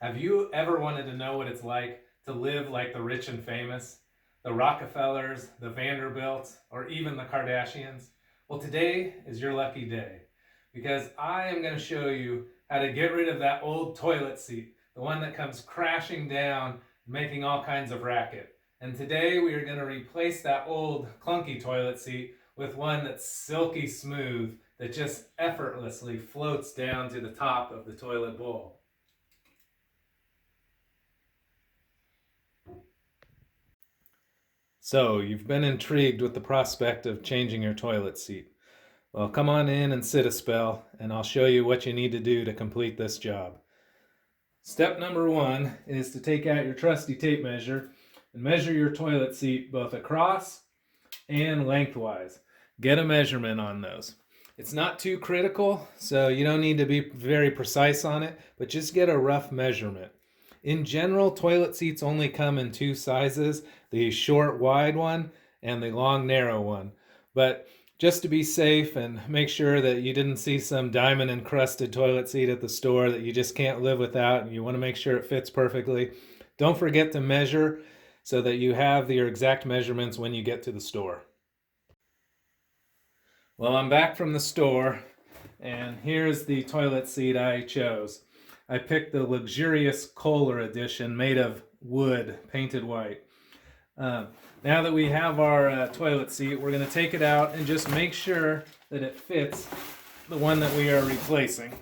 Have you ever wanted to know what it's like to live like the rich and famous? The Rockefellers, the Vanderbilts, or even the Kardashians? Well, today is your lucky day because I am going to show you how to get rid of that old toilet seat, the one that comes crashing down, making all kinds of racket. And today we are going to replace that old clunky toilet seat with one that's silky smooth that just effortlessly floats down to the top of the toilet bowl. So, you've been intrigued with the prospect of changing your toilet seat. Well, come on in and sit a spell, and I'll show you what you need to do to complete this job. Step number one is to take out your trusty tape measure and measure your toilet seat both across and lengthwise. Get a measurement on those. It's not too critical, so you don't need to be very precise on it, but just get a rough measurement. In general, toilet seats only come in two sizes, the short wide one and the long narrow one. But just to be safe and make sure that you didn't see some diamond encrusted toilet seat at the store that you just can't live without and you want to make sure it fits perfectly, don't forget to measure so that you have your exact measurements when you get to the store. Well, I'm back from the store, and here's the toilet seat I chose. I picked the luxurious Kohler edition made of wood, painted white. Now that we have our toilet seat, we're going to take it out and just make sure that it fits the one that we are replacing.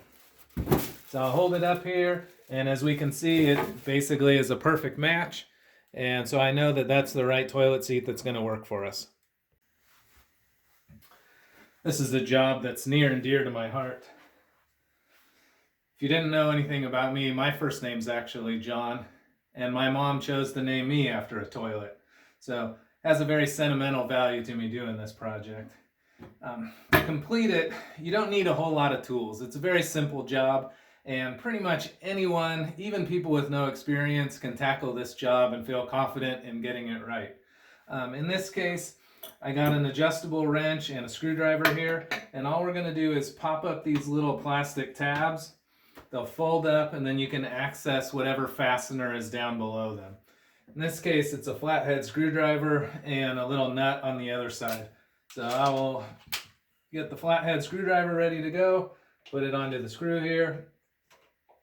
So I'll hold it up here, and as we can see, it basically is a perfect match. And so I know that that's the right toilet seat that's going to work for us. This is a job that's near and dear to my heart. If you didn't know anything about me, my first name's actually John, and my mom chose to name me after a toilet. So it has a very sentimental value to me doing this project. To complete it, you don't need a whole lot of tools. It's a very simple job, and pretty much anyone, even people with no experience, can tackle this job and feel confident in getting it right. In this case, I got an adjustable wrench and a screwdriver here, and all we're going to do is pop up these little plastic tabs. They'll fold up, and then you can access whatever fastener is down below them. In this case, it's a flathead screwdriver and a little nut on the other side. So I will get the flathead screwdriver ready to go, put it onto the screw here,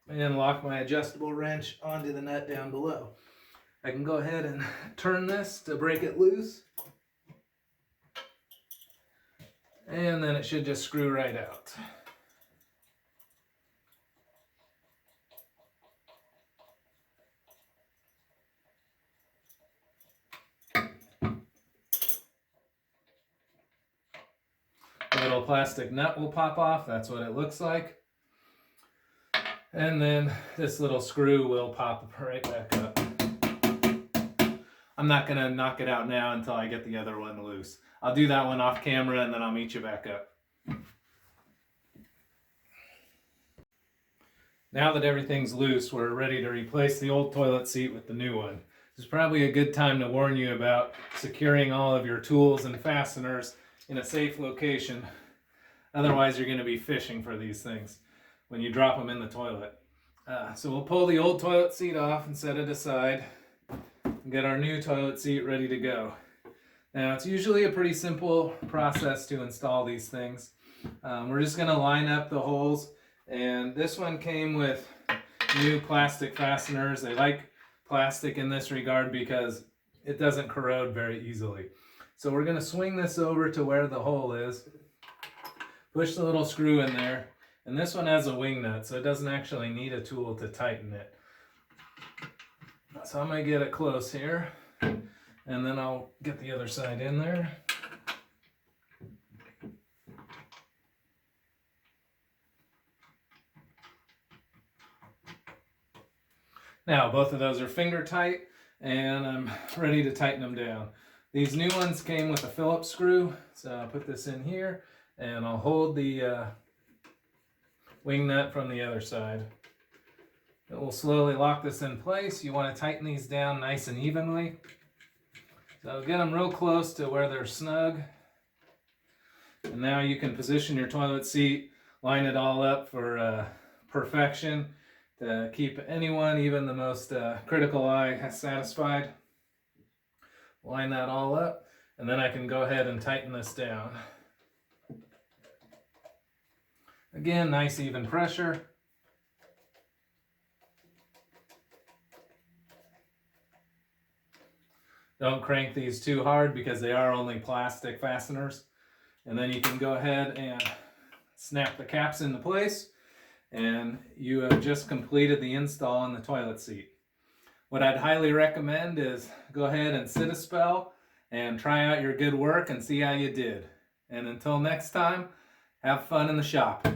and lock my adjustable wrench onto the nut down below. I can go ahead and turn this to break it loose. And then it should just screw right out. A little plastic nut will pop off, that's what it looks like. And then this little screw will pop right back up. I'm not gonna knock it out now until I get the other one loose. I'll do that one off camera and then I'll meet you back up. Now that everything's loose, we're ready to replace the old toilet seat with the new one. This is probably a good time to warn you about securing all of your tools and fasteners in a safe location. Otherwise, you're going to be fishing for these things when you drop them in the toilet. So we'll pull the old toilet seat off and set it aside and get our new toilet seat ready to go. Now, it's usually a pretty simple process to install these things. We're just going to line up the holes, and this one came with new plastic fasteners. They like plastic in this regard because it doesn't corrode very easily. So we're going to swing this over to where the hole is, push the little screw in there, and this one has a wing nut, so it doesn't actually need a tool to tighten it. So I'm going to get it close here, and then I'll get the other side in there. Now both of those are finger tight, and I'm ready to tighten them down. These new ones came with a Phillips screw, so I'll put this in here, and I'll hold the wing nut from the other side. It will slowly lock this in place. You want to tighten these down nice and evenly. So get them real close to where they're snug. And now you can position your toilet seat, line it all up for perfection, to keep anyone, even the most critical eye, satisfied. Line that all up, and then I can go ahead and tighten this down. Again, nice even pressure. Don't crank these too hard because they are only plastic fasteners. And then you can go ahead and snap the caps into place, and you have just completed the install on the toilet seat. What I'd highly recommend is go ahead and sit a spell and try out your good work and see how you did. And until next time, have fun in the shop.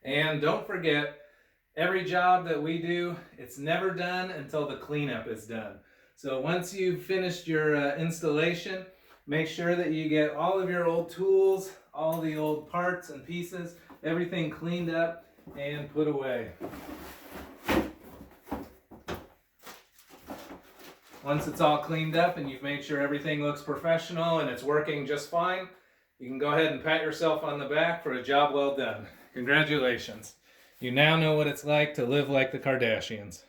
And don't forget, every job that we do, it's never done until the cleanup is done. So once you've finished your installation, make sure that you get all of your old tools, all the old parts and pieces, everything cleaned up and put away. Once it's all cleaned up and you've made sure everything looks professional and it's working just fine, you can go ahead and pat yourself on the back for a job well done. Congratulations. You now know what it's like to live like the Kardashians.